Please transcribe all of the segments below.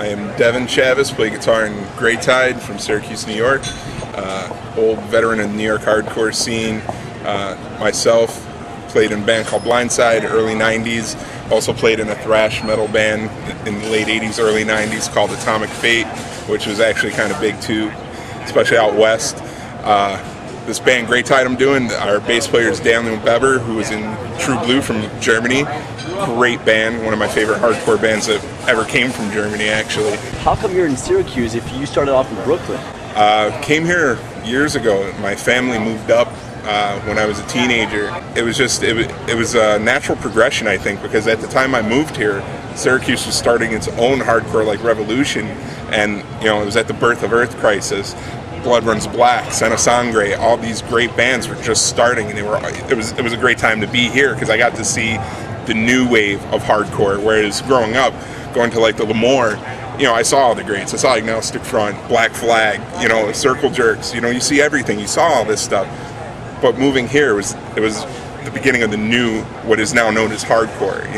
I am Devin Chavez, play guitar in Great Tide from Syracuse, New York. Old veteran of the New York hardcore scene. Myself, played in a band called Blindside, early 90s. Also played in a thrash metal band in the late 80s, early 90s called Atomic Fate, which was actually kind of big too, especially out west. This band Great Tide I'm doing, our bass player is Daniel Weber, who was in True Blue from Germany. Great band, one of my favorite hardcore bands that ever came from Germany, actually. How come you're in Syracuse if you started off in Brooklyn? Came here years ago. My family moved up when I was a teenager. It was a natural progression, I think, because at the time I moved here, Syracuse was starting its own hardcore like revolution, and it was at the birth of Earth Crisis. Blood Runs Black, Senna Sangre, all these great bands were just starting, and it was a great time to be here because I got to see the new wave of hardcore. Whereas growing up, going to like the Lemoore, I saw all the greats. I saw Agnostic Front, Black Flag, Circle Jerks. You see everything. You saw all this stuff. But moving here it was the beginning of the new, what is now known as hardcore.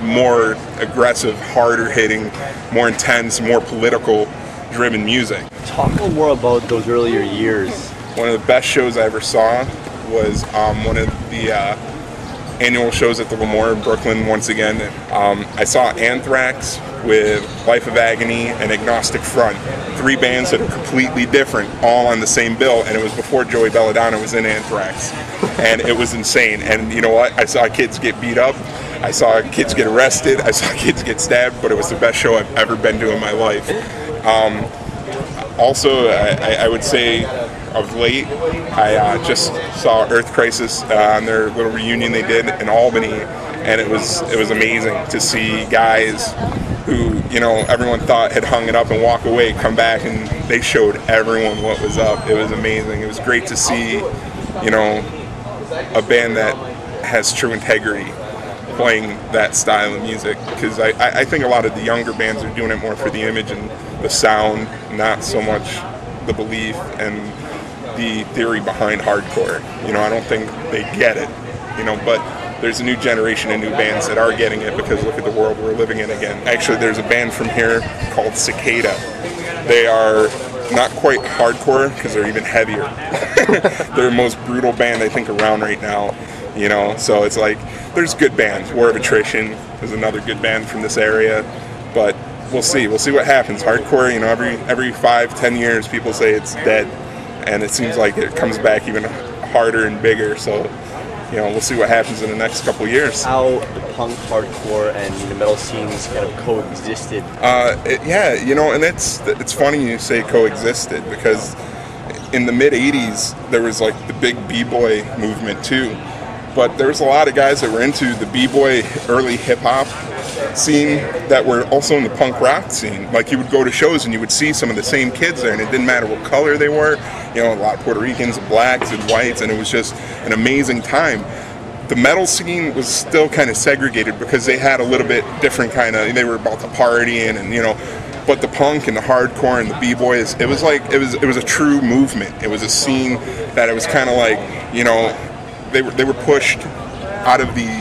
More aggressive, harder hitting, more intense, more political driven music. Talk a little more about those earlier years. One of the best shows I ever saw was one of the annual shows at the Lemoore in Brooklyn once again. I saw Anthrax with Life of Agony and Agnostic Front. 3 bands that are completely different, all on the same bill, and it was before Joey Belladonna was in Anthrax. And it was insane. And you know what? I saw kids get beat up. I saw kids get arrested. I saw kids get stabbed, but it was the best show I've ever been to in my life. Also, I would say of late, I just saw Earth Crisis on their little reunion they did in Albany, and it was amazing to see guys who everyone thought had hung it up and walk away come back, and they showed everyone what was up. It was amazing. It was great to see a band that has true integrity playing that style of music, because I think a lot of the younger bands are doing it more for the image and the sound, not so much the belief and the theory behind hardcore. I don't think they get it, but there's a new generation of new bands that are getting it, because look at the world we're living in again. Actually, there's a band from here called Cicada. They are not quite hardcore because they're even heavier. They're the most brutal band I think around right now. So it's like, there's good bands. War of Attrition is another good band from this area, but we'll see what happens. Hardcore, every 5-10 years people say it's dead, and it seems like it comes back even harder and bigger. So we'll see what happens in the next couple years. How the punk, hardcore, and the metal scenes kind of coexisted. Yeah, and it's funny you say coexisted, because in the mid '80s there was like the big b-boy movement too. But there was a lot of guys that were into the b-boy early hip-hop scene that were also in the punk rock scene. Like, you would go to shows and you would see some of the same kids there, and it didn't matter what color they were. A lot of Puerto Ricans, blacks, and whites, and it was just an amazing time. The metal scene was still kind of segregated because they had a little bit different kind of, they were about the partying and, but the punk and the hardcore and the b-boys, it was like, it was a true movement. It was a scene that it was kind of like, they were pushed out of the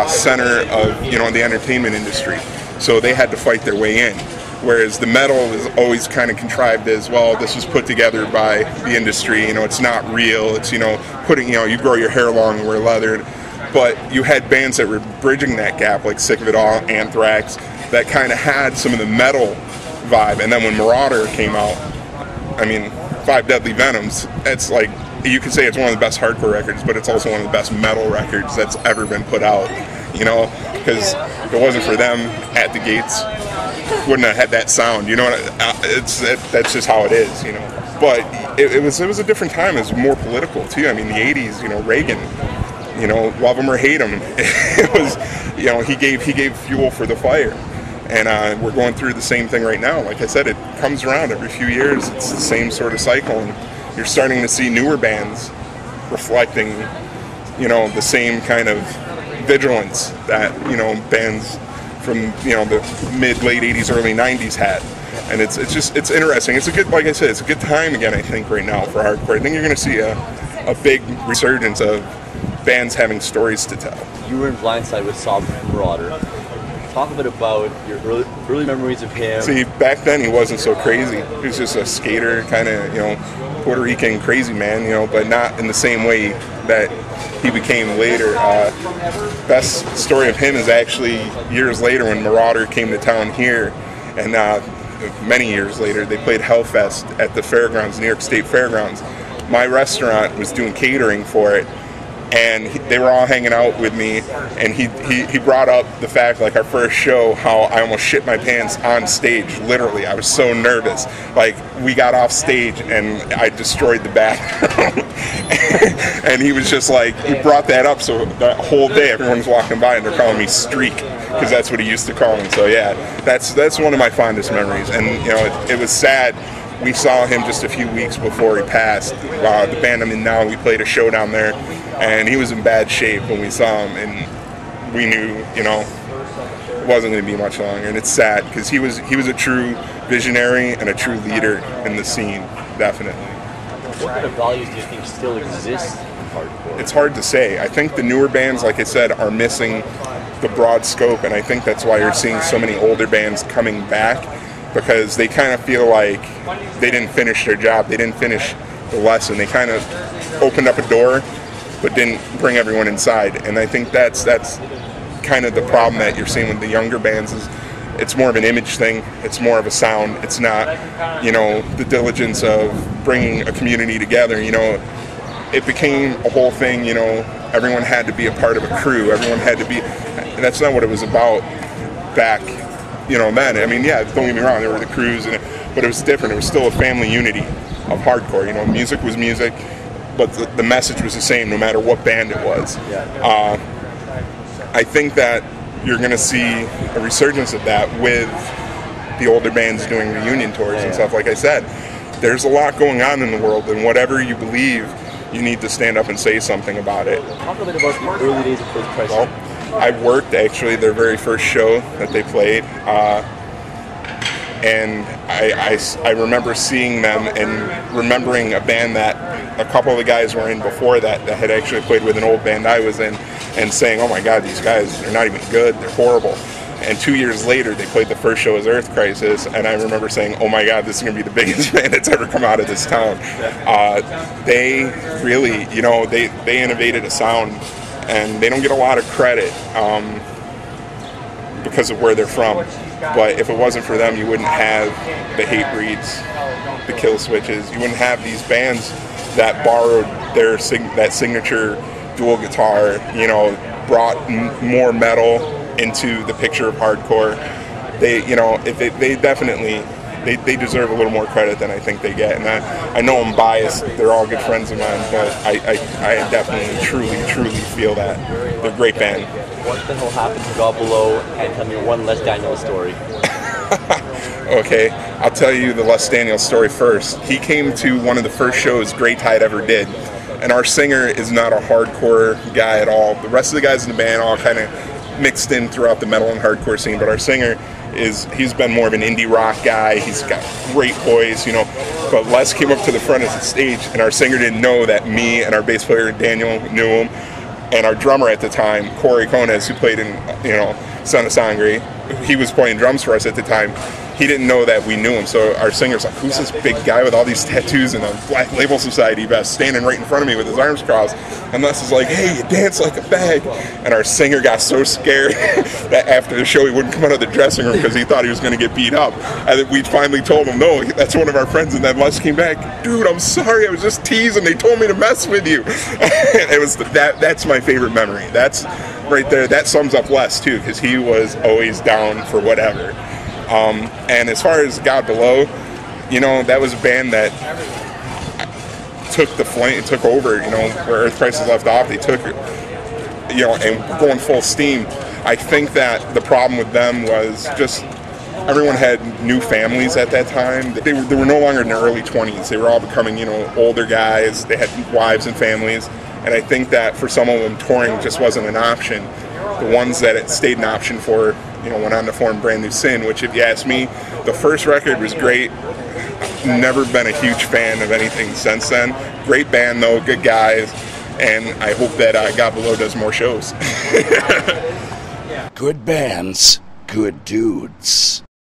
center of the entertainment industry, so they had to fight their way in. Whereas the metal is always kind of contrived as, well, this was put together by the industry. It's not real. It's putting you grow your hair long and wear leather. But you had bands that were bridging that gap, like Sick of It All, Anthrax, that kind of had some of the metal vibe. And then when Marauder came out, I mean, 5 Deadly Venoms, it's like, you could say it's one of the best hardcore records, but it's also one of the best metal records that's ever been put out, because if it wasn't for them at the gates, wouldn't have had that sound, that's just how it is, But it was a different time. It was more political too. I mean, the 80s, Reagan, love him or hate him, it was, he gave fuel for the fire. And we're going through the same thing right now. Like I said, it comes around every few years. It's the same sort of cycle. And you're starting to see newer bands reflecting, the same kind of vigilance that, bands from, the mid-late 80s, early 90s had. And it's interesting. It's a good, like I said, it's a good time again, I think, right now for hardcore. I think you're going to see a big resurgence of bands having stories to tell. You were in Blindside with Marauder. Talk a bit about your early memories of him. See, back then he wasn't so crazy. He was just a skater, kind of, Puerto Rican crazy man, but not in the same way that he became later. Best story of him is actually years later when Marauder came to town here, and many years later they played Hellfest at the fairgrounds, New York State Fairgrounds. My restaurant was doing catering for it, and they were all hanging out with me, and he brought up the fact, like our first show, how I almost shit my pants on stage. Literally, I was so nervous. Like, we got off stage and I destroyed the bathroom. And he was just like, he brought that up, so that whole day everyone was walking by and they're calling me Streak, because that's what he used to call me. So yeah, that's one of my fondest memories. And it was sad. We saw him just a few weeks before he passed. The band I'm in now, we played a show down there, and he was in bad shape when we saw him, and we knew, it wasn't going to be much longer. And it's sad because he was a true visionary and a true leader in the scene, definitely. What kind of values do you think still exist in hardcore? It's hard to say. I think the newer bands, like I said, are missing the broad scope, and I think that's why you're seeing so many older bands coming back, because they kind of feel like they didn't finish their job, they didn't finish the lesson, they kind of opened up a door but didn't bring everyone inside. And I think that's kind of the problem that you're seeing with the younger bands, is it's more of an image thing, it's more of a sound, it's not, the diligence of bringing a community together. It became a whole thing, everyone had to be a part of a crew, everyone had to be, and that's not what it was about back then. I mean, yeah, don't get me wrong, there were the crews, but it was different. It was still a family unity of hardcore. Music was music, but the message was the same no matter what band it was. I think that you're going to see a resurgence of that with the older bands doing reunion tours and stuff. Like I said, there's a lot going on in the world, and whatever you believe, you need to stand up and say something about it. Talk a bit about the early days of First Price. Well, I worked actually their very first show that they played, and I remember seeing them and remembering a band that a couple of the guys were in before that had actually played with an old band I was in, and saying, oh my God, these guys, they're not even good, they're horrible. And 2 years later, they played the first show as Earth Crisis, and I remember saying, oh my God, this is going to be the biggest band that's ever come out of this town. They really, they innovated a sound, and they don't get a lot of credit because of where they're from. But if it wasn't for them, you wouldn't have the Hate Breeds, the Kill Switches. You wouldn't have these bands that borrowed that signature dual guitar, brought more metal into the picture of hardcore. They definitely they deserve a little more credit than I think they get. And I know I'm biased. They're all good friends of mine, but I definitely, truly feel that they're a great band. What the hell happened to God Below? And tell me one Les Daniel story. Okay, I'll tell you the Les Daniel story first. He came to one of the first shows Grey Tide ever did, and our singer is not a hardcore guy at all. The rest of the guys in the band all kind of mixed in throughout the metal and hardcore scene, but our singer he's been more of an indie rock guy. He's got great voice, but Les came up to the front of the stage, and our singer didn't know that me and our bass player Daniel knew him, and our drummer at the time, Corey Cones, who played in Son of Sangre, he was playing drums for us at the time. He didn't know that we knew him, so our singer's like, who's this big guy with all these tattoos and a Black Label Society vest standing right in front of me with his arms crossed? And Les is like, hey, you dance like a bag. And our singer got so scared that after the show he wouldn't come out of the dressing room because he thought he was going to get beat up. And then we finally told him, no, that's one of our friends. And then Les came back, dude, I'm sorry, I was just teasing. They told me to mess with you. It was that's my favorite memory. That's right there. That sums up Les, too, because he was always down for whatever. And as far as God Below, that was a band that took the flame, took over, where Earth Crisis left off. They took, and going full steam. I think that the problem with them was just everyone had new families at that time. They were no longer in their early 20s. They were all becoming, older guys. They had wives and families. And I think that for some of them, touring just wasn't an option. The ones that it stayed an option for, went on to form Brand New Sin, which, if you ask me, the first record was great. Never been a huge fan of anything since then. Great band, though, good guys, and I hope that God Below does more shows. Good bands, good dudes.